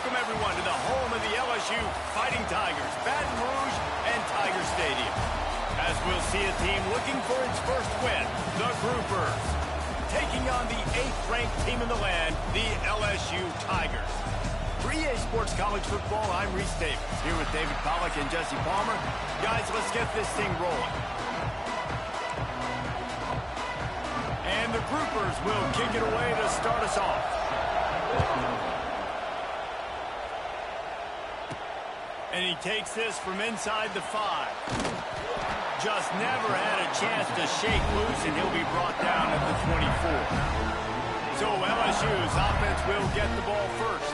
Welcome, everyone, to the home of the LSU Fighting Tigers, Baton Rouge and Tiger Stadium. As we'll see a team looking for its first win, the Groupers, taking on the 8th-ranked team in the land, the LSU Tigers. For EA Sports College Football, I'm Reese Davis, here with David Pollack and Jesse Palmer. Guys, let's get this thing rolling. And the Groupers will kick it away to start us off. And he takes this from inside the 5. Just never had a chance to shake loose, and he'll be brought down at the 24. So LSU's offense will get the ball first.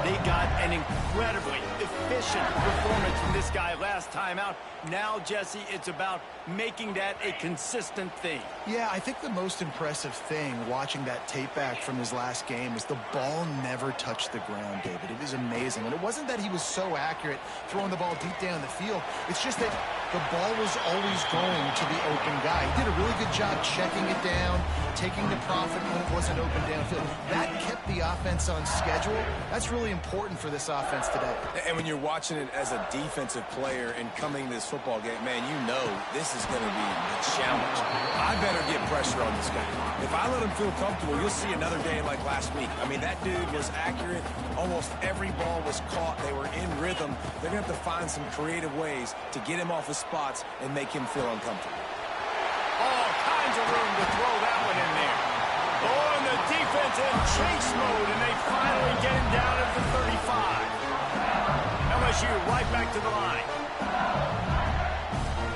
They got an incredibly efficient performance from this guy last time out. Now, Jesse, it's about making that a consistent thing. Yeah, I think the most impressive thing watching that tape back from his last game is the ball never touched the ground, David. It is amazing. And it wasn't that he was so accurate throwing the ball deep down the field. It's just that the ball was always going to the open guy. He did a really good job checking it down, taking the profit when it wasn't open downfield. That kept the offense on schedule. That's really important for this offense today. And when you're watching it as a defensive player and coming to this football game, man, you know this is going to be a challenge. I better get pressure on this guy. If I let him feel comfortable, you'll see another game like last week. I mean, that dude was accurate. Almost every ball was caught. They were in rhythm. They're going to have to find some creative ways to get him off his spots and make him feel uncomfortable. All kinds of room to throw that one in there. Oh, and the defense in chase mode, and they finally get him down at the 35. LSU right back to the line.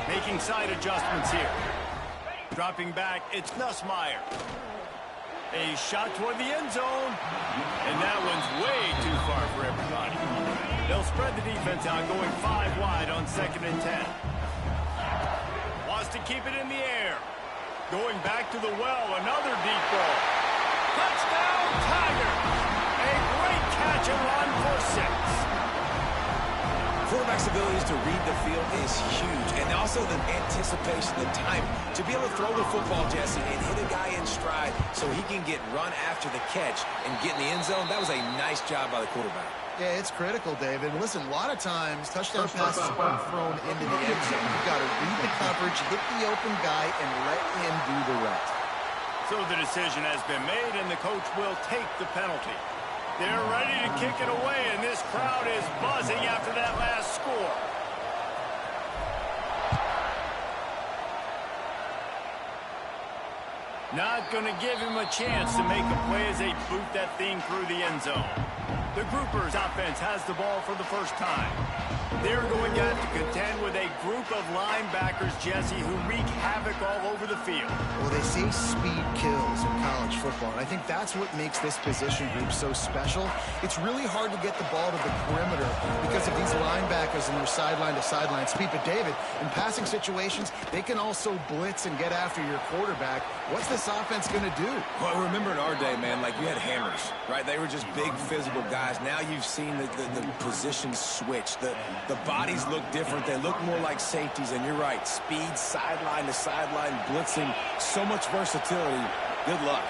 Making side adjustments here. Dropping back, it's Nussmeier. A shot toward the end zone. And that one's way too far for everybody. They'll spread the defense out, going 5 wide on 2nd and 10. Wants to keep it in the air. Going back to the well, another deep ball. Touchdown, Tigers! A great catch and run for 6. Quarterback's abilities to read the field is huge, and also the anticipation, the timing. To be able to throw the football, Jesse, and hit a guy in stride so he can get run after the catch and get in the end zone, that was a nice job by the quarterback. Yeah, it's critical, David. Listen, a lot of times, touchdown passes are thrown into the end zone. You've got to read the coverage, hit the open guy, and let him do the rest. So the decision has been made, and the coach will take the penalty. They're ready to kick it away, and this crowd is buzzing after that last score. Not going to give him a chance to make a play as they boot that thing through the end zone. The Groupers offense has the ball for the first time. They're going to have to contend with a group of linebackers, Jesse, who wreak havoc all over the field. Well, they say speed kills in college football, and I think that's what makes this position group so special. It's really hard to get the ball to the perimeter because of these linebackers and their sideline-to-sideline speed. But, David, in passing situations, they can also blitz and get after your quarterback. What's this offense going to do? Well, remember in our day, man, like you had hammers, right? They were just big physical guys. Now you've seen the positions switch. The bodies look different. They look more like safeties, and you're right. Speed, sideline to sideline, blitzing, so much versatility. Good luck.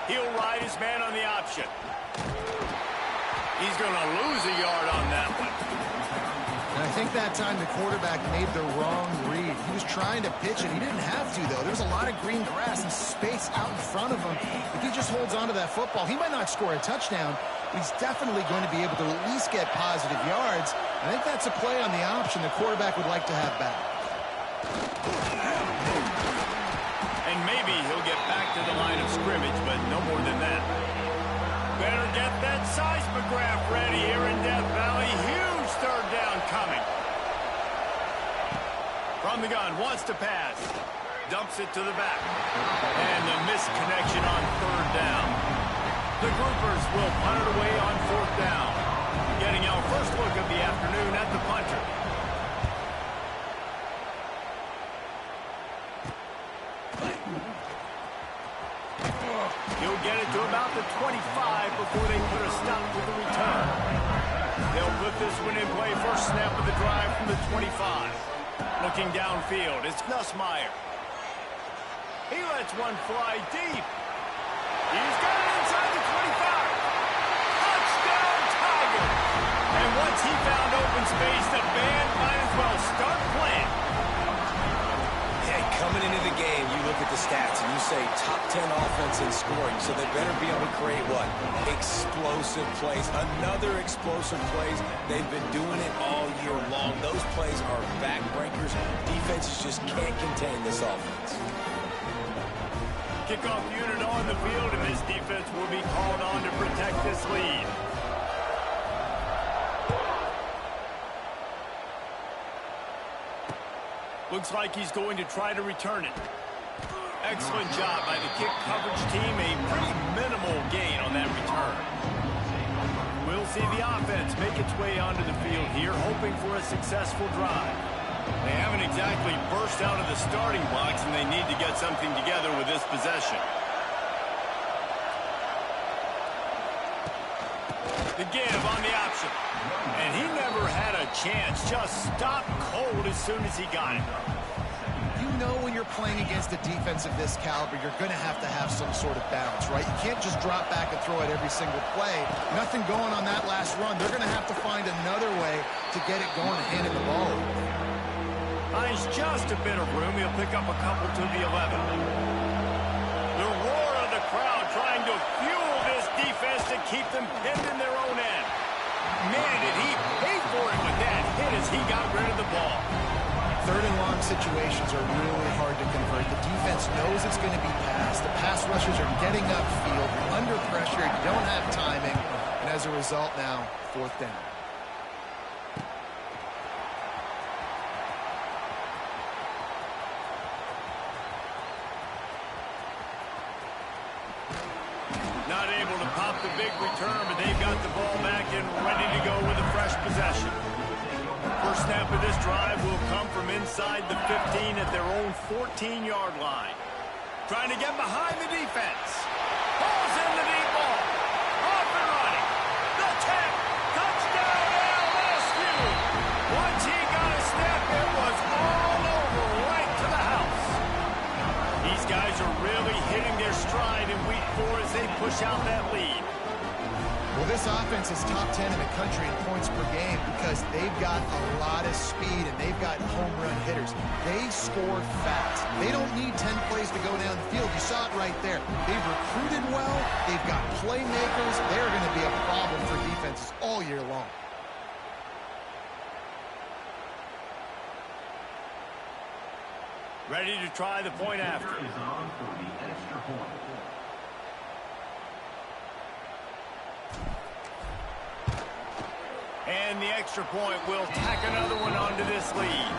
He'll ride his man on the option. He's going to lose a yard on that one. And I think that time the quarterback made the wrong read. He was trying to pitch it. He didn't have to, though. There's a lot of green grass and space out in front of him. If he just holds on to that football, he might not score a touchdown, but he's definitely going to be able to at least get positive yards. I think that's a play on the option the quarterback would like to have back. And maybe he'll get back to the line of scrimmage, but no more than that. Better get that seismograph ready here in Death Valley. Huge third down coming. From the gun, wants to pass. Dumps it to the back. And the misconnection on 3rd down. The Groupers will punt it away on 4th down. Getting our first look of the afternoon at the punter. He'll get it to about the 25 before they put a stop with the return. They'll put this one in play. First snap of the drive from the 25. Looking downfield, it's Nussmeier. He lets one fly deep. He's got it inside the 25. Touchdown, space, the band might as well start playing. Hey, coming into the game, you look at the stats and you say top 10 offense in scoring, so they better be able to create what? Explosive plays. Another explosive plays. They've been doing it all year long. Those plays are backbreakers. Defenses just can't contain this offense. Kickoff unit on the field, and this defense will be called on to protect this lead. Looks like he's going to try to return it. Excellent job by the kick coverage team. A pretty minimal gain on that return. We'll see the offense make its way onto the field here, hoping for a successful drive. They haven't exactly burst out of the starting blocks, and they need to get something together with this possession. The give on the option. And he never had a chance. Just stopped cold as soon as he got it. You know when you're playing against a defense of this caliber, you're going to have some sort of balance, right? You can't just drop back and throw it every single play. Nothing going on that last run. They're going to have to find another way to get it going and hand it the ball. Finds just a bit of room. He'll pick up a couple to the 11. The roar of the crowd trying to fuel this defense to keep them pinned in their own end. Man, did he pay for it with that hit as he got rid of the ball. Third and long situations are really hard to convert. The defense knows it's going to be passed. The pass rushers are getting upfield. You're under pressure. You don't have timing. And as a result now, fourth down. Not able to pop the big return, but they've got the ball back and ready to go with a fresh possession. First snap of this drive will come from inside the 15 at their own 14-yard line. Trying to get behind the defense. Pulls in the deep ball. Off and running. The 10. Touchdown LSU. Once he got a step, it was all over right to the house. These guys are really hitting their stride in week 4 as they push out that lead. Well, this offense is top 10 in the country in points per game because they've got a lot of speed and they've got home run hitters. They score fast. They don't need 10 plays to go down the field. You saw it right there. They've recruited well. They've got playmakers. They're going to be a problem for defenses all year long. Ready to try the point after. And the extra point will tack another one onto this lead.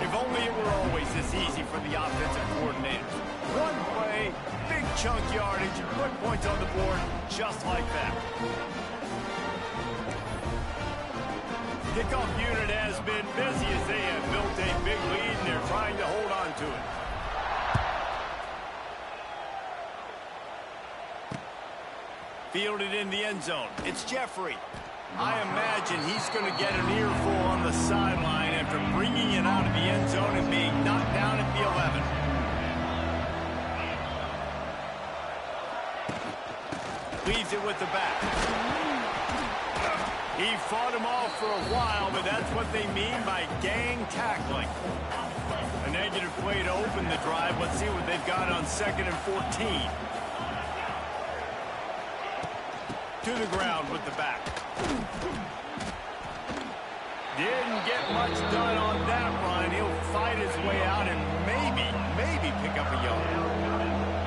If only it were always this easy for the offensive coordinators. One play, big chunk yardage, put points on the board just like that. Kickoff unit has been busy as they have built a big lead and they're trying to hold on to it. Fielded in the end zone. It's Jeffrey. I imagine he's going to get an earful on the sideline after bringing it out of the end zone and being knocked down at the 11. Leaves it with the back. He fought him off for a while, but that's what they mean by gang tackling. A negative play to open the drive. Let's see what they've got on 2nd and 14. To the ground with the back. Didn't get much done on that run. He'll fight his way out and maybe pick up a yard.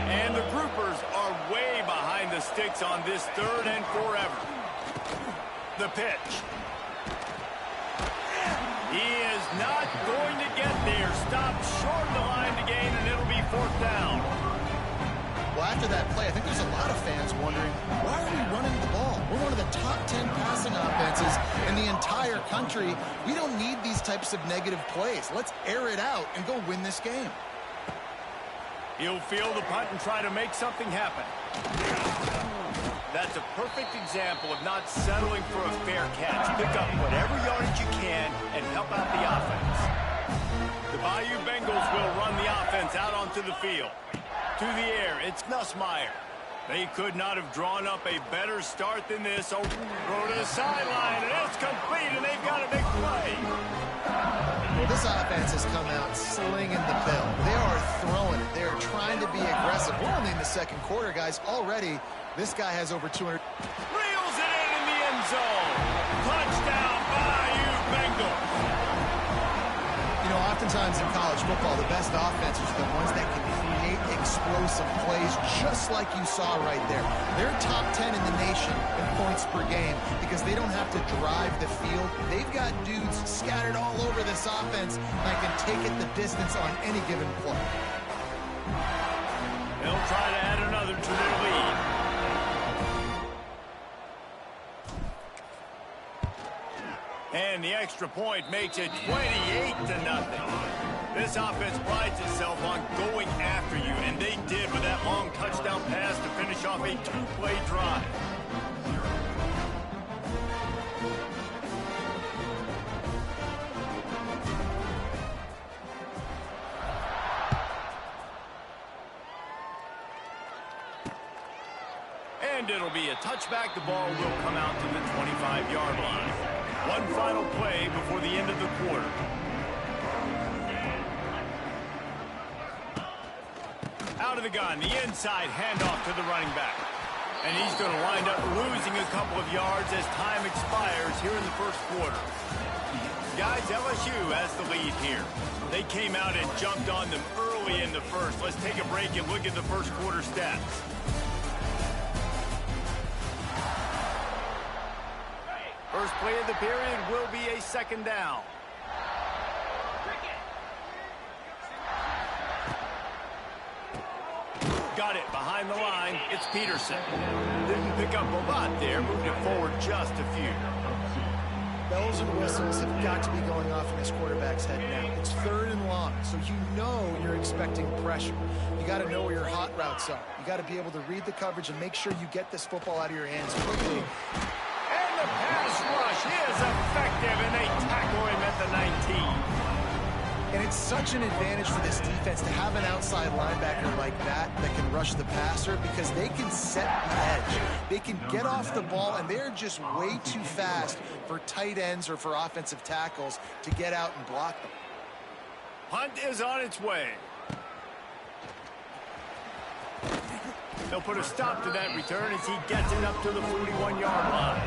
And the groupers are way behind the sticks on this 3rd and forever. The pitch. He is not going to get there. Stopped short of the line to gain, and it'll be 4th down. Well, after that play, I think there's a lot of fans wondering, why are we running the ball? We're one of the top 10 passing offenses in the entire country. We don't need these types of negative plays. Let's air it out and go win this game. He'll field the punt and try to make something happen. That's a perfect example of not settling for a fair catch. Pick up whatever yardage you can and help out the offense. The Bayou Bengals will run the offense out onto the field. To the air, it's Nussmeier. They could not have drawn up a better start than this. Oh, throw to the sideline, and it's complete, and they've got a big play. Well, this offense has come out slinging the bill. They are throwing it. They are trying to be aggressive. We're only in the second quarter, guys. Already, this guy has over 200. Reels it in the end zone. Touchdown, Bayou Bengals. You know, oftentimes in college football, the best offenses are the ones that can create explosive plays, just like you saw right there. They're top 10 in the nation in points per game because they don't have to drive the field. They've got dudes scattered all over this offense that can take it the distance on any given play. They'll try to add another to their lead. And the extra point makes it 28-0. This offense prides itself on going after you, and they did with that long touchdown pass to finish off a two-play drive. And it'll be a touchback. The ball will come out to the 25-yard line. One final play before the end of the quarter. Out of the gun, the inside handoff to the running back. And he's going to wind up losing a couple of yards as time expires here in the first quarter. Guys, LSU has the lead here. They came out and jumped on them early in the first. Let's take a break and look at the first quarter stats. First play of the period will be a second down. Got it behind the line. It's Peterson. Didn't pick up a lot there. Moved it forward just a few. Bells and whistles have got to be going off in this quarterback's head now. It's third and long, so you know you're expecting pressure. You got to know where your hot routes are. You got to be able to read the coverage and make sure you get this football out of your hands quickly. The pass rush is effective, and they tackle him at the 19. And it's such an advantage for this defense to have an outside linebacker like that can rush the passer because they can set the edge. They can get off the ball, and they're just way too fast for tight ends or for offensive tackles to get out and block them. Punt is on its way. They'll put a stop to that return as he gets it up to the 41-yard line.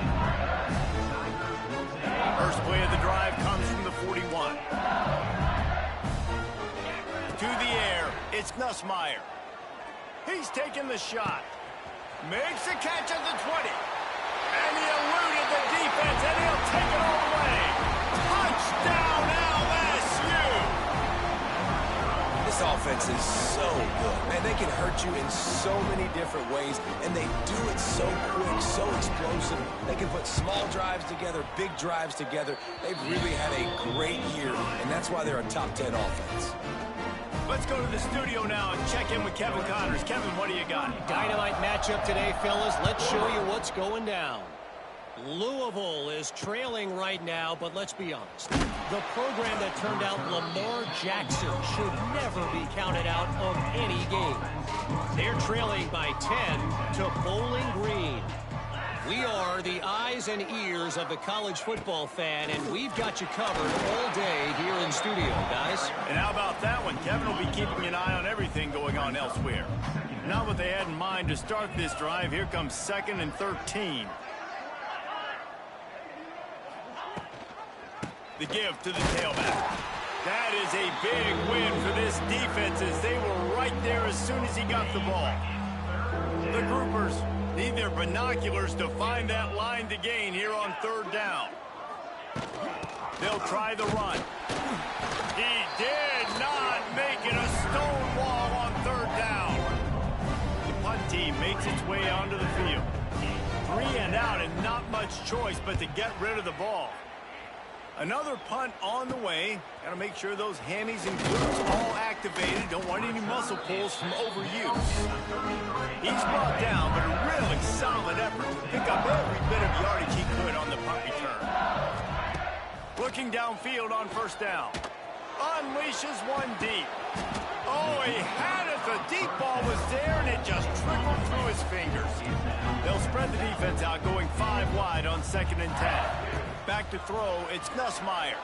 First play of the drive comes from the 41. To the air, it's Nussmeier. He's taking the shot. Makes the catch at the 20. And he eluded the defense, and he'll take it all the way. Touchdown, LSU! This offense is so good. Man, they can hurt you in so many different ways, and they do it so quick, so explosive. They can put small drives together, big drives together. They've really had a great year, and that's why they're a top 10 offense. Let's go to the studio now and check in with Kevin Connors. Kevin, what do you got? Dynamite matchup today, fellas. Let's show you what's going down. Louisville is trailing right now, but let's be honest. The program that turned out Lamar Jackson should never be counted out of any game. They're trailing by 10 to Bowling Green. We are the eyes and ears of the college football fan, and we've got you covered all day here in studio, guys. And how about that one? Kevin will be keeping an eye on everything going on elsewhere. Not what they had in mind to start this drive. Here comes 2nd and 13. The give to the tailback. That is a big win for this defense as they were right there as soon as he got the ball. The groupers need their binoculars to find that line to gain here on 3rd down. They'll try the run. He did not make it a stone wall on 3rd down. The punt team makes its way onto the field. 3 and out and not much choice but to get rid of the ball. Another punt on the way. Got to make sure those hammies and glutes all activated. Don't want any muscle pulls from overuse. He's brought down, but a really solid effort to pick up every bit of yardage he could on the punt return. Looking downfield on 1st down. Unleashes one deep. Oh, he had it. The deep ball was there, and it just trickled through his fingers. They'll spread the defense out, going 5 wide on 2nd and 10. Back to throw, it's Nussmeier.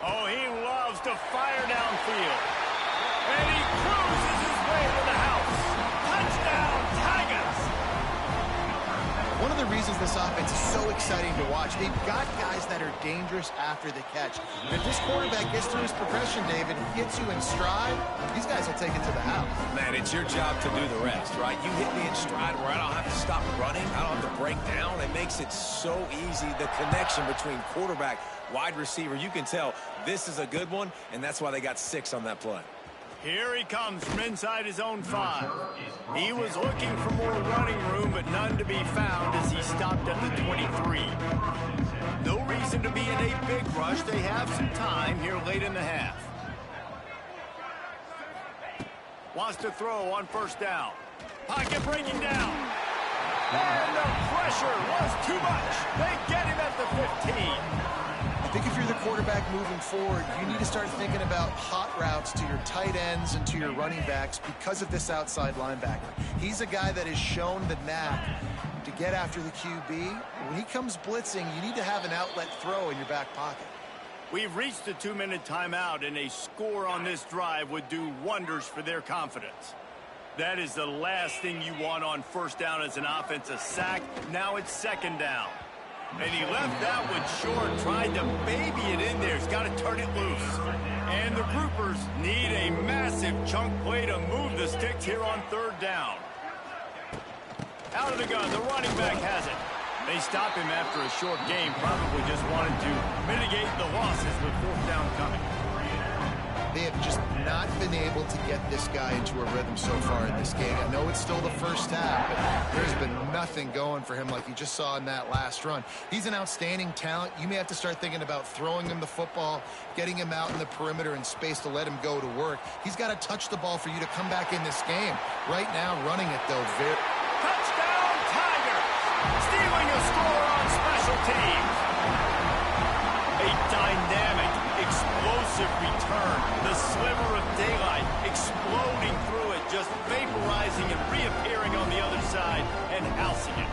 Oh, he loves to fire downfield. And he cruises his way to the house. Touchdown, Tigers! One of the reasons this offense is so exciting to watch, they've got guys that are dangerous after the catch. And if this quarterback gets through his progression, David, and gets you in stride, these guys will take it to the house. Man, it's your job to do the rest, right? You hit me in stride where I don't have to stop running. I don't have to break down. It makes it so easy. The connection between quarterback, wide receiver, you can tell this is a good one, and that's why they got 6 on that play. Here he comes from inside his own 5. He was looking for more running room, but none to be found as he stopped at the 23. No reason to be in a big rush. They have some time here late in the half. Wants to throw on 1st down. Pocket breaking down. And the pressure was too much. They get him at the 15. I think if you're the quarterback moving forward, you need to start thinking about hot routes to your tight ends and to your running backs because of this outside linebacker. He's a guy that has shown the knack to get after the QB. When he comes blitzing, you need to have an outlet throw in your back pocket. We've reached the 2-minute timeout, and a score on this drive would do wonders for their confidence. That is the last thing you want on 1st down as an offense, a sack. Now it's 2nd down. And he left that one short, tried to baby it in there. He's got to turn it loose. And the groupers need a massive chunk play to move the sticks here on 3rd down. Out of the gun, the running back has it. They stop him after a short game, probably just wanted to mitigate the losses with 4th down coming. They have just not been able to get this guy into a rhythm so far in this game. I know it's still the 1st half, but there's been nothing going for him like you just saw in that last run. He's an outstanding talent. You may have to start thinking about throwing him the football, getting him out in the perimeter and space to let him go to work. He's got to touch the ball for you to come back in this game. Right now, running it, though, Touchdown, Tigers! Stealing a score on special teams. A dynamic, explosive return. The sliver of daylight exploding through it, just vaporizing and reappearing on the other side and housing it.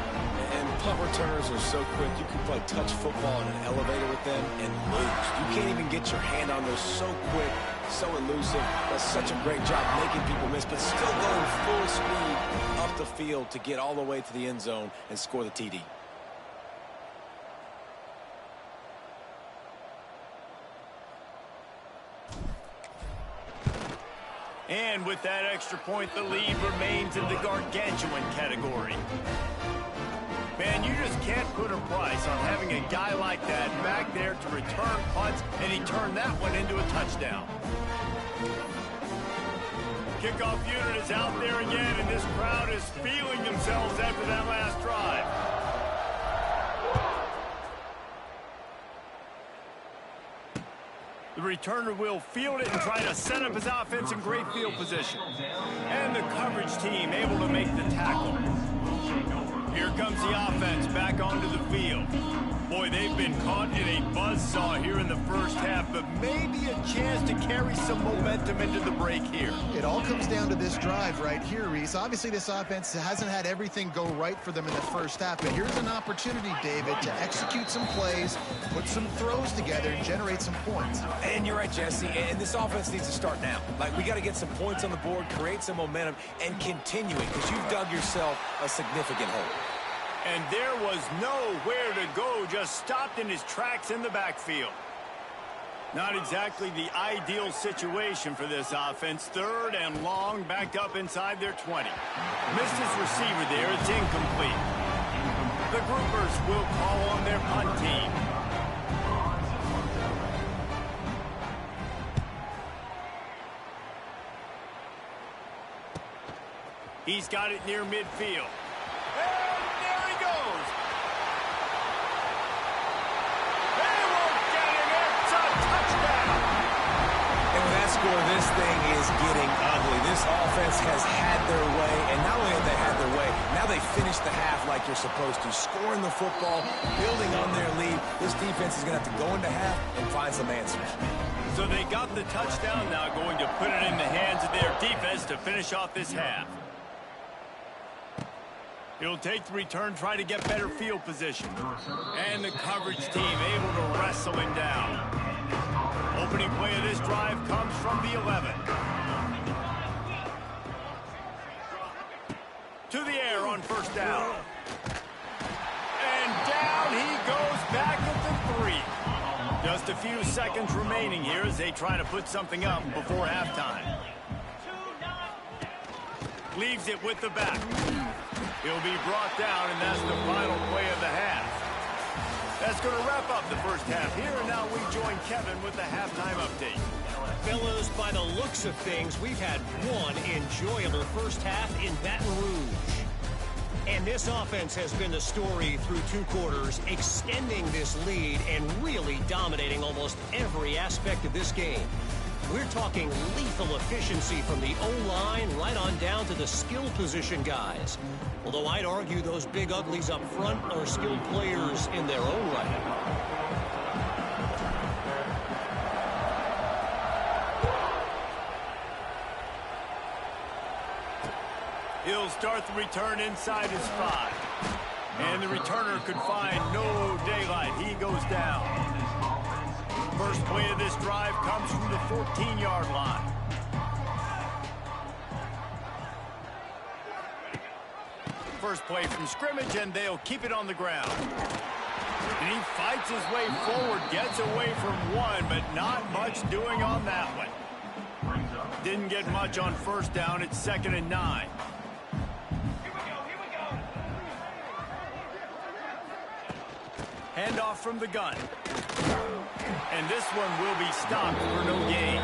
And punt returners are so quick. You can play touch football in an elevator with them and lose. You can't even get your hand on those, so quick, so elusive. Does such a great job making people miss, but still going full speed up the field to get all the way to the end zone and score the TD. And with that extra point, the lead remains in the gargantuan category. Man, you just can't put a price on having a guy like that back there to return punts, and he turned that one into a touchdown. Kickoff unit is out there again, and this crowd is feeling themselves after that last drive. The returner will field it and try to set up his offense in great field position. And the coverage team able to make the tackle. Here comes the offense back onto the field. Boy, they've been caught in a buzzsaw here in the 1st half, but maybe a chance to carry some momentum into the break here. It all comes down to this drive right here, Reese. Obviously, this offense hasn't had everything go right for them in the 1st half, but here's an opportunity, David, to execute some plays, put some throws together, and generate some points. And you're right, Jesse, and this offense needs to start now. Like, we got to get some points on the board, create some momentum, and continue it, because you've dug yourself a significant hole. And there was nowhere to go, just stopped in his tracks in the backfield. Not exactly the ideal situation for this offense. 3rd and long, backed up inside their 20. Missed his receiver there, it's incomplete. The groupers will call on their punt team. He's got it near midfield. This thing is getting ugly. This offense has had their way, and not only have they had their way, now they finish the half like you're supposed to, scoring the football, building on their lead. This defense is going to have to go into half and find some answers. So they got the touchdown, now going to put it in the hands of their defense to finish off this half. He'll take the return, try to get better field position. And the coverage team able to wrestle him down. Opening play of this drive comes from the 11. To the air on first down. And down he goes back at the 3. Just a few seconds remaining here as they try to put something up before halftime. Leaves it with the back. He'll be brought down, and that's the final play of the half. That's going to wrap up the first half here, and now we join Kevin with the halftime update. Fellas, by the looks of things, we've had one enjoyable first half in Baton Rouge. And this offense has been the story through 2 quarters, extending this lead and really dominating almost every aspect of this game. We're talking lethal efficiency from the O-line right on down to the skill position guys. Although I'd argue those big uglies up front are skilled players in their own right. He'll start the return inside his 5. And the returner could find no daylight. He goes down. First play of this drive comes from the 14-yard line. First play from scrimmage, and they'll keep it on the ground. And he fights his way forward, gets away from one, but not much doing on that one. Didn't get much on first down. It's 2nd and 9. Handoff from the gun. And this one will be stopped for no gain.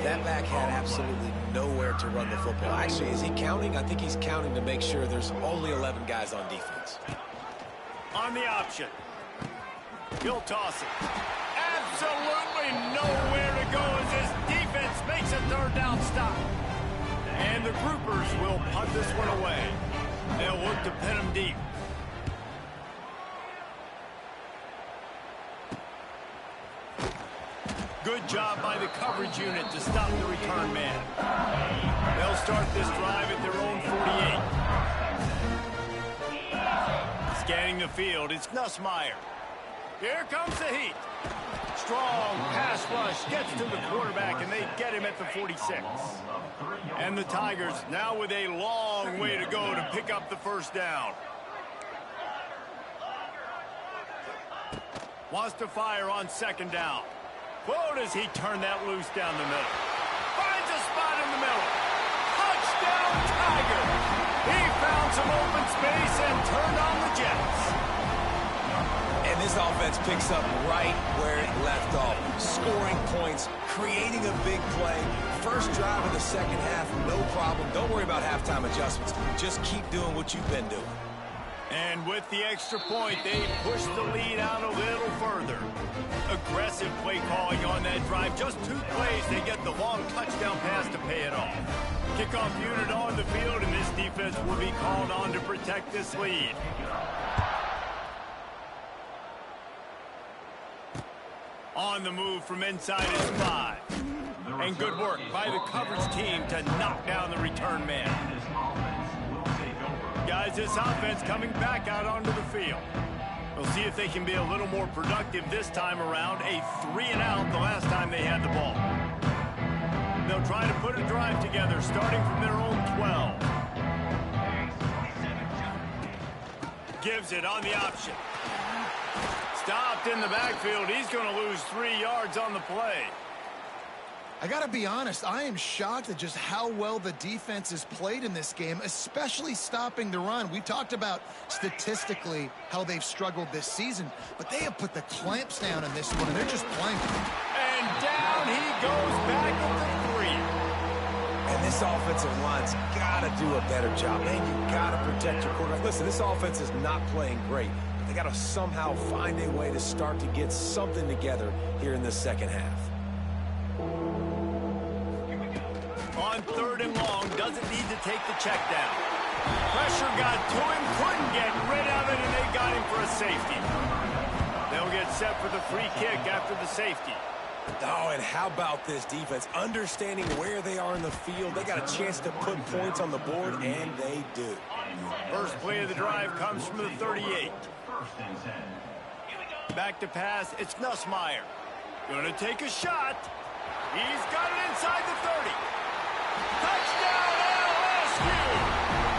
That back had absolutely nowhere to run the football. Actually, is he counting? I think he's counting to make sure there's only 11 guys on defense. On the option. He'll toss it. Absolutely nowhere to go as his defense makes a 3rd down stop. And the groupers will punt this one away. They'll look to pin him deep. Good job by the coverage unit to stop the return man. They'll start this drive at their own 48. Scanning the field, it's Nussmeier. Here comes the heat. Strong pass rush gets to the quarterback, and they get him at the 46. And the Tigers now with a long way to go to pick up the first down. Wants to fire on 2nd down. Whoa, does he turn that loose down the middle. Finds a spot in the middle. Touchdown, Tiger. He found some open space and turned on the Jets. And this offense picks up right where it left off. Scoring points, creating a big play. First drive of the second half, no problem. Don't worry about halftime adjustments. Just keep doing what you've been doing. And with the extra point, they push the lead out a little further. Aggressive play calling on that drive. Just 2 plays, they get the long touchdown pass to pay it off. Kickoff unit on the field, and this defense will be called on to protect this lead. On the move from inside his 5. And good work by the coverage team to knock down the return man. Guys, this offense coming back out onto the field. We'll see if they can be a little more productive this time around. A 3-and-out the last time they had the ball. They'll try to put a drive together starting from their own 12. Gives it on the option. Stopped in the backfield. He's going to lose 3 yards on the play. I got to be honest, I am shocked at just how well the defense has played in this game, especially stopping the run. We talked about statistically how they've struggled this season, but they have put the clamps down in this one, and they're just playing. And down he goes back at the 3. And this offensive line's got to do a better job. Man, you got to protect your quarterback. Listen, this offense is not playing great, but they got to somehow find a way to start to get something together here in the second half. On 3rd and long, doesn't need to take the check down. Pressure got to him, couldn't get rid of it, and they got him for a safety. They'll get set for the free kick after the safety. Oh, and how about this defense? Understanding where they are in the field. They got a chance to put points on the board, and they do. First play of the drive comes from the 38. Back to pass, it's Nussmeier. Gonna take a shot. He's got it inside the 30. Touchdown, LSU!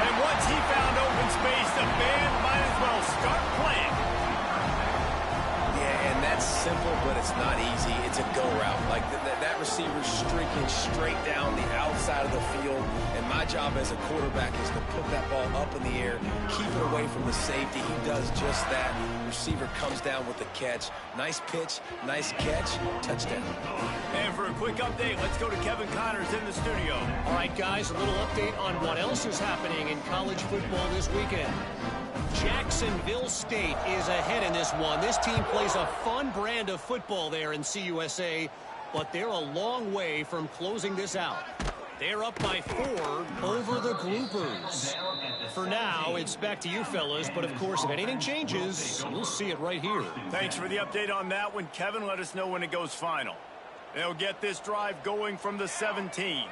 And once he found open space, the band might as well start playing. Yeah, and that's simple, but it's not easy. It's a go route. Like that receiver's streaking straight down the outside of the field, and my job as a quarterback is to put that ball up in the air, keep it away from the safety. He does just that. The receiver comes down with the catch. Nice pitch, nice catch, touchdown. And for a quick update, let's go to Kevin Connors in the studio. All right, guys, a little update on what else is happening in college football this weekend. Jacksonville State is ahead in this one. This team plays a fun brand of football there in CUSA, but they're a long way from closing this out. They're up by 4 over the Groupers. For now, it's back to you fellas, but of course, if anything changes, you'll see it right here. Thanks for the update on that one, Kevin. Let us know when it goes final. They'll get this drive going from the 17.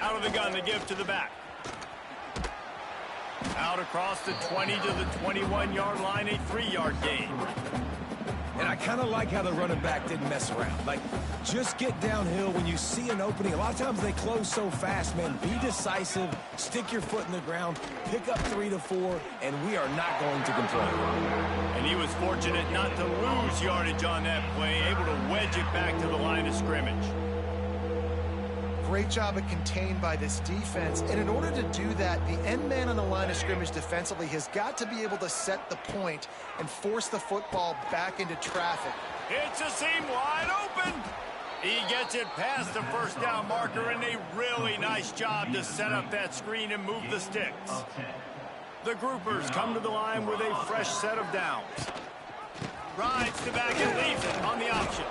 Out of the gun to give to the back. Out across the 20 to the 21-yard line, a 3-yard gain. And I kind of like how the running back didn't mess around. Like, just get downhill when you see an opening. A lot of times they close so fast, man. Be decisive, stick your foot in the ground, pick up 3 to 4, and we are not going to complain. And he was fortunate not to lose yardage on that play, able to wedge it back to the line of scrimmage. Great job at contained by this defense. And in order to do that, the end man on the line of scrimmage defensively has got to be able to set the point and force the football back into traffic. It's a seam wide open. He gets it past the first down marker, and a really nice job to set up that screen and move the sticks. The Groupers come to the line with a fresh set of downs. Rides the back and leaves it on the option.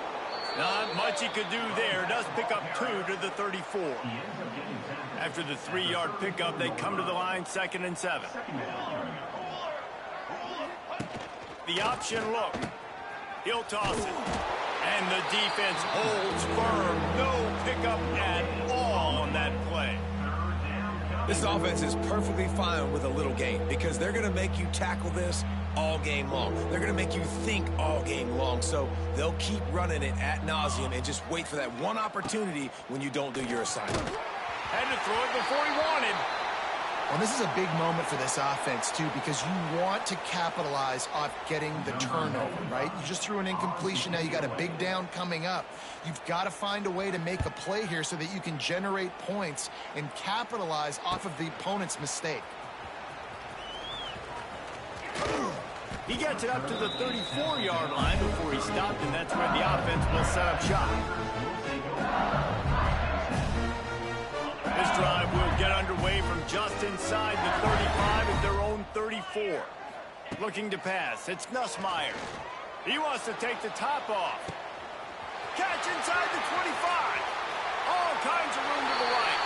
Not much he could do there. Does pick up 2 to the 34. After the 3-yard pickup, they come to the line 2nd and 7. The option look. He'll toss it. And the defense holds firm. No pickup at all on that play. This offense is perfectly fine with a little gain because they're going to make you tackle this all game long. They're going to make you think all game long, so they'll keep running it ad nauseum and just wait for that one opportunity when you don't do your assignment. Had to throw it before he wanted. Well, this is a big moment for this offense, too, because you want to capitalize off getting the turnover, right? You just threw an incompletion. Now you got a big down coming up. You've got to find a way to make a play here so that you can generate points and capitalize off of the opponent's mistake. He gets it up to the 34-yard line before he stopped, and that's where the offense will set up shop. This drive will get underway from just inside the 35 at their own 34. Looking to pass, it's Nussmeier. He wants to take the top off. Catch inside the 25. All kinds of room to the right.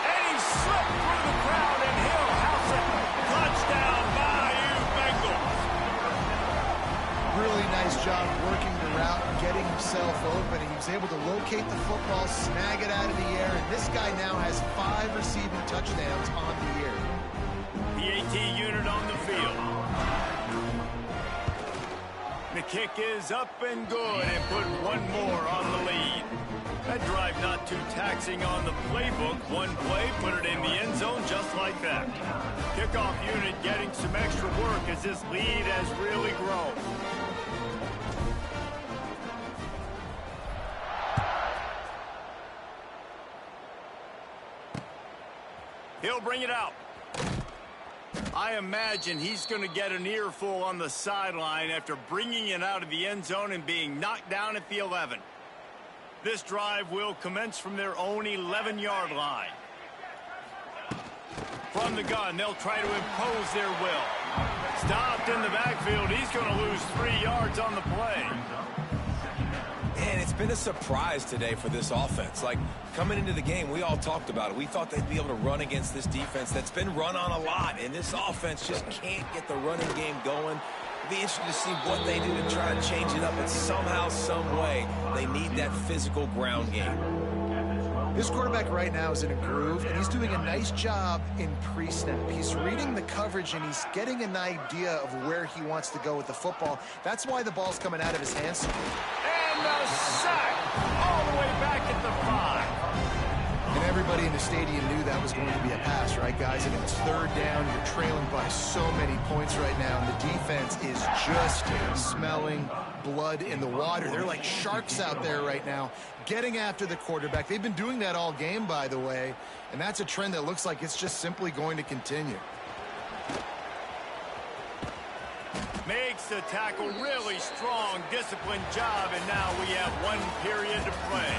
And he slipped through the crowd, and he'll house it. Touchdown, Bayou Bengals. Really nice job working the route and getting himself open. He was able to locate the football, snag it out of the air, and this guy now has 5 receiving touchdowns on the year. The AT unit on the field. The kick is up and good and put one more on the lead. That drive not too taxing on the playbook. One play, put it in the end zone just like that. Kickoff unit getting some extra work as this lead has really grown. He'll bring it out. I imagine he's going to get an earful on the sideline after bringing it out of the end zone and being knocked down at the 11. This drive will commence from their own 11-yard line. From the gun, they'll try to impose their will. Stopped in the backfield. He's going to lose 3 yards on the play. And it's it's been a surprise today for this offense. Like, coming into the game, we all talked about it. We thought they'd be able to run against this defense that's been run on a lot, and this offense just can't get the running game going. It'll be interesting to see what they do to try to change it up, but somehow, some way, they need that physical ground game. This quarterback right now is in a groove, and he's doing a nice job in pre-snap. He's reading the coverage, and he's getting an idea of where he wants to go with the football. That's why the ball's coming out of his hands. And the sack all the way back at the 5. And everybody in the stadium knew that was going to be a pass, right, guys? And it's third down. You're trailing by so many points right now, and the defense is just smelling blood in the water. They're like sharks out there right now, getting after the quarterback. They've been doing that all game, by the way, and that's a trend that looks like it's just simply going to continue. Makes the tackle, really strong, disciplined job, and now we have 1 period to play.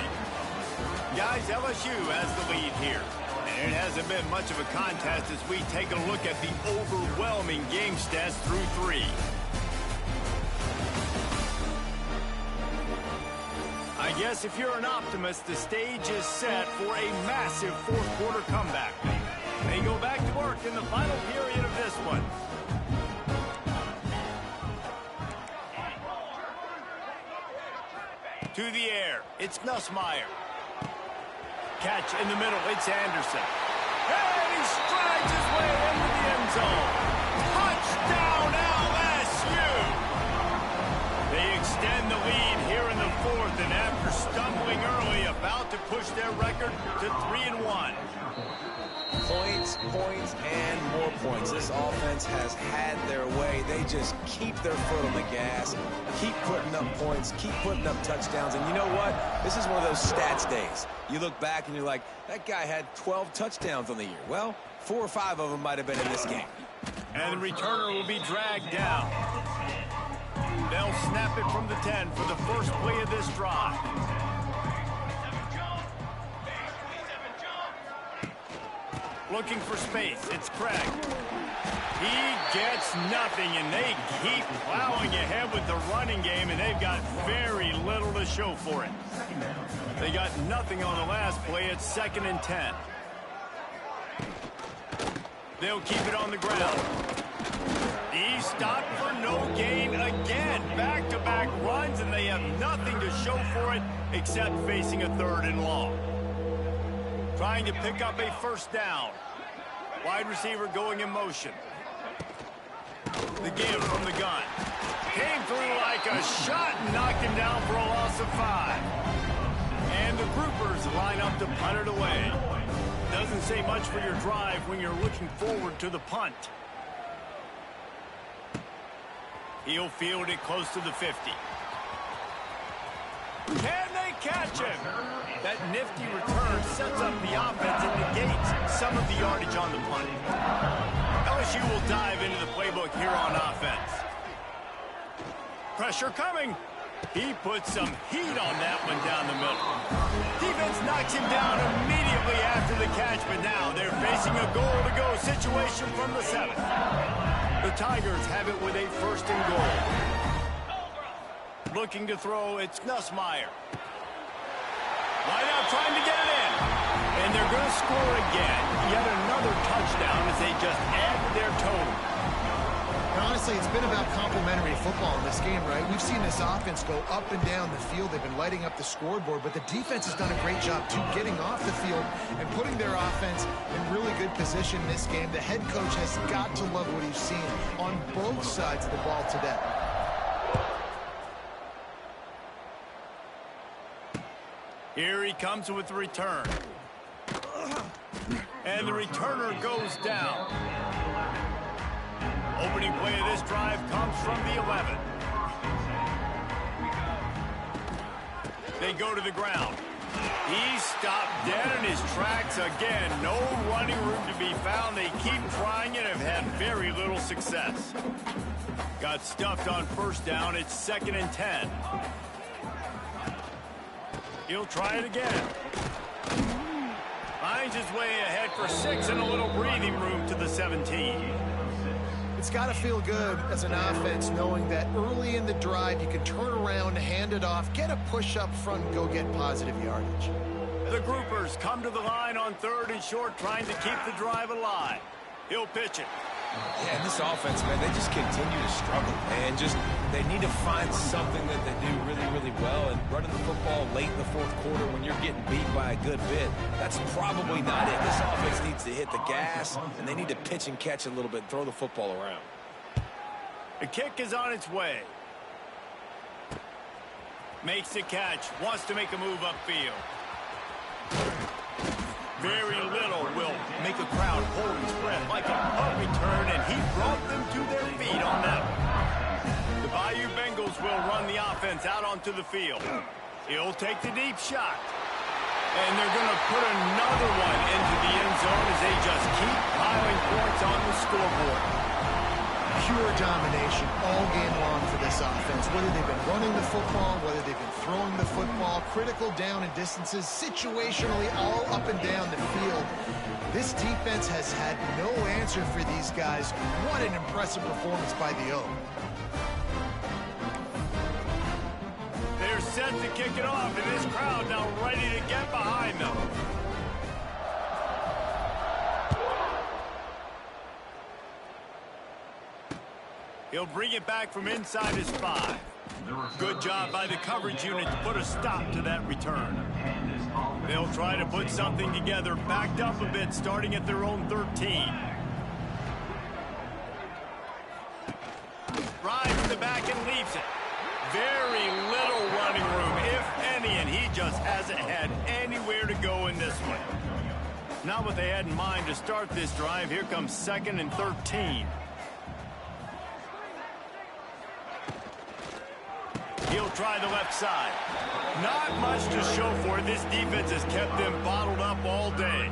Guys, LSU has the lead here, and it hasn't been much of a contest as we take a look at the overwhelming game stats through 3. I guess if you're an optimist, the stage is set for a massive fourth-quarter comeback. They go back to work in the final period of this one. To the air, it's Nussmeier. Catch in the middle, it's Anderson. And he strides his way into the end zone. Touchdown, LSU! They extend the lead here in the 4th, and after stumbling early, about to push their record to 3-1. Points, points, and more points. This offense has had their way. They just keep their foot on the gas, keep putting up points, keep putting up touchdowns. And you know what? This is one of those stats days. You look back and you're like, that guy had 12 touchdowns on the year. Well, 4 or 5 of them might have been in this game. And the returner will be dragged down. They'll snap it from the 10 for the first play of this drive. Looking for space, it's Craig. He gets nothing, and they keep plowing ahead with the running game, and they've got very little to show for it. They got nothing on the last play. It's 2nd and 10. They'll keep it on the ground. He stopped for no gain again. Back-to-back runs, and they have nothing to show for it except facing a 3rd and long. Trying to pick up a first down. Wide receiver going in motion. The give from the gun. Came through like a shot and knocked him down for a loss of 5. And the groupers line up to punt it away. Doesn't say much for your drive when you're looking forward to the punt. He'll field it close to the 50. Can they catch him? That nifty return sets up the offense and negates some of the yardage on the punt. LSU will dive into the playbook here on offense. Pressure coming. He puts some heat on that one down the middle. Defense knocks him down immediately after the catch, but now they're facing a goal-to-go situation from the 7th. The Tigers have it with a 1st and goal. Looking to throw, it's Nussmeier. Wide out trying to get it in. And they're going to score again. Yet another touchdown as they just add to their total. And honestly, it's been about complementary football in this game, right? We've seen this offense go up and down the field. They've been lighting up the scoreboard, but the defense has done a great job, too, getting off the field and putting their offense in really good position in this game. The head coach has got to love what he's seen on both sides of the ball today. Here he comes with the return. And the returner goes down. Opening play of this drive comes from the 11. They go to the ground. He stopped dead in his tracks again. No running room to be found. They keep trying it and have had very little success. Got stuffed on first down. It's 2nd and 10. He'll try it again. Finds his way ahead for 6 and a little breathing room to the 17. It's got to feel good as an offense knowing that early in the drive you can turn around, hand it off, get a push up front, and go get positive yardage. The groupers come to the line on 3rd and short, trying to keep the drive alive. He'll pitch it. Yeah, and this offense, man, they just continue to struggle, man. They need to find something that they do really, really well. And running the football late in the 4th quarter when you're getting beat by a good bit, that's probably not it. This offense needs to hit the gas, and they need to pitch and catch a little bit, throw the football around. The kick is on its way. Makes the catch, wants to make a move upfield. Very little will make a crowd hold its breath like a punt return, and he brought them to their feet on that one. The Bayou Bengals will run the offense out onto the field. He'll take the deep shot. And they're going to put another one into the end zone as they just keep piling points on the scoreboard. Pure domination all game long for this offense. Whether they've been running the football, whether they've been throwing the football, critical down and distances, situationally all up and down the field. This defense has had no answer for these guys. What an impressive performance by the O. They're set to kick it off, and this crowd now ready to get behind them. He'll bring it back from inside his 5. Good job by the coverage unit to put a stop to that return. They'll try to put something together, backed up a bit, starting at their own 13. Drives in the back and leaves it. Very little running room, if any, and he just hasn't had anywhere to go in this one. Not what they had in mind to start this drive. Here comes 2nd and 13. He'll try the left side. Not much to show for it. This defense has kept them bottled up all day.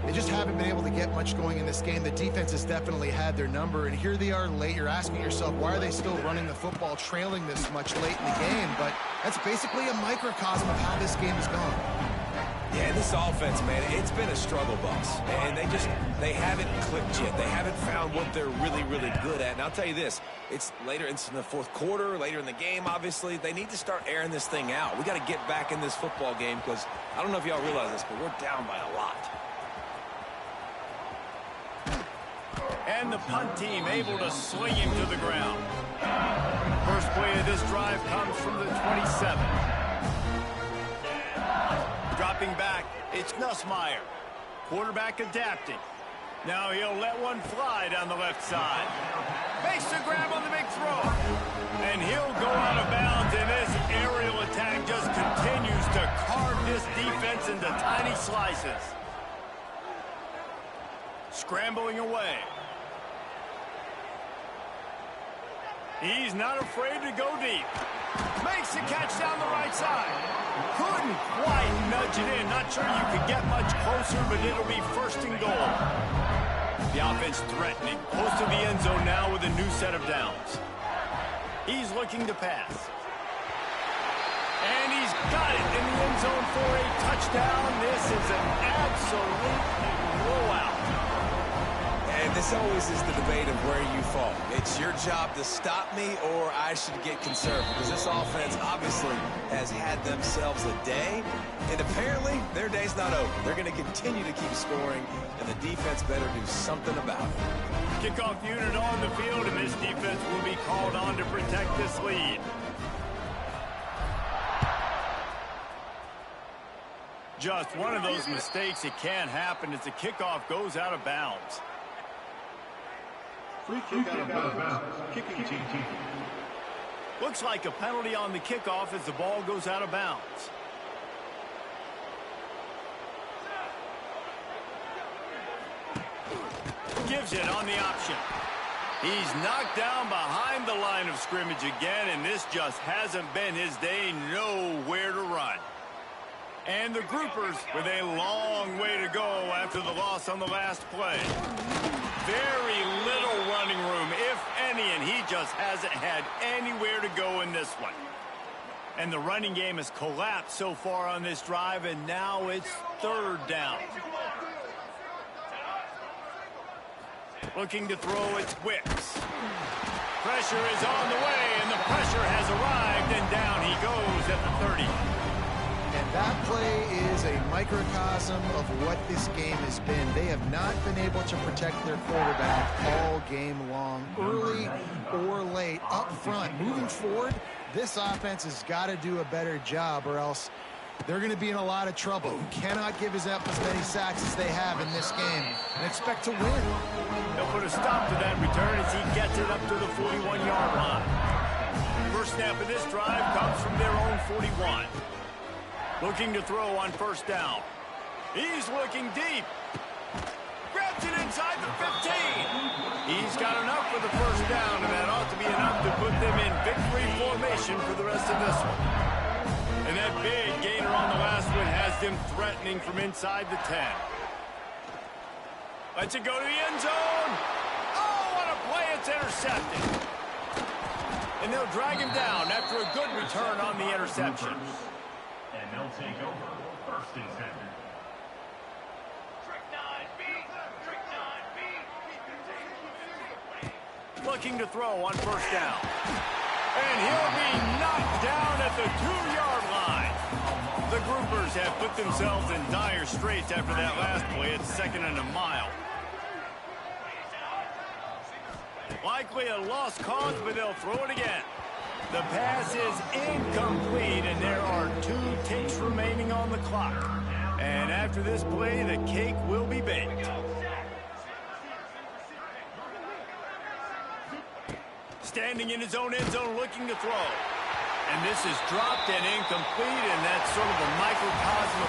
They just haven't been able to get much going in this game. The defense has definitely had their number, and here they are late. You're asking yourself, why are they still running the football, trailing this much late in the game? But that's basically a microcosm of how this game has gone. Yeah, this offense, man, it's been a struggle bus. And they haven't clicked yet. They haven't found what they're really, really good at. And I'll tell you this, it's later into the 4th quarter, later in the game, obviously. They need to start airing this thing out. We got to get back in this football game because I don't know if y'all realize this, but we're down by a lot. And the punt team able to swing him to the ground. First play of this drive comes from the 27. Dropping back, it's Nussmeier. Quarterback adapting. Now he'll let one fly down the left side. Makes the grab on the big throw. And he'll go out of bounds, and this aerial attack just continues to carve this defense into tiny slices. Scrambling away. He's not afraid to go deep. Makes the catch down the right side. Couldn't quite nudge it in. Not sure you could get much closer, but it'll be 1st and goal. The offense threatening. Close to the end zone now with a new set of downs. He's looking to pass. And he's got it in the end zone for a touchdown. This is an absolute blowout. And this always is the debate of where you fall. It's your job to stop me or I should get conservative because this offense obviously has had themselves a day, and apparently their day's not over. They're going to continue to keep scoring, and the defense better do something about it. Kickoff unit on the field, and this defense will be called on to protect this lead. Just one of those mistakes that can happen as the kickoff goes out of bounds. Free kick out of bounds. Kicking team. Looks like a penalty on the kickoff as the ball goes out of bounds. Gives it on the option. He's knocked down behind the line of scrimmage again, and this just hasn't been his day. Nowhere to run. And the groupers with a long way to go after the loss on the last play. Very little running room, if any, and he just hasn't had anywhere to go in this one. And the running game has collapsed so far on this drive, and now it's 3rd down. Looking to throw, it's Wicks. Pressure is on the way, and the pressure has arrived, and down he goes at the 30. And that play is a microcosm of what this game has been. They have not been able to protect their quarterback all game long, early or late, up front. Moving forward, this offense has got to do a better job, or else they're going to be in a lot of trouble. You cannot give up as many sacks as they have in this game and expect to win. They'll put a stop to that return as he gets it up to the 41-yard line. First snap of this drive comes from their own 41. Looking to throw on first down. He's looking deep. Grabs it inside the 15. He's got enough for the first down, and that ought to be enough to put them in victory formation for the rest of this one. And that big gainer on the last one has them threatening from inside the 10. Lets it go to the end zone. Oh, what a play. It's intercepted. And they'll drag him down after a good return on the interception. And they'll take over first and 10. Looking to throw on first down. And he'll be knocked down at the 2-yard line. The groupers have put themselves in dire straits after that last play. It's 2nd and a mile. Likely a lost cause, but they'll throw it again. The pass is incomplete, and there are 2 ticks remaining on the clock. And after this play, the cake will be baked. Standing in his own end zone, looking to throw. And this is dropped and incomplete, and that's sort of a microcosm of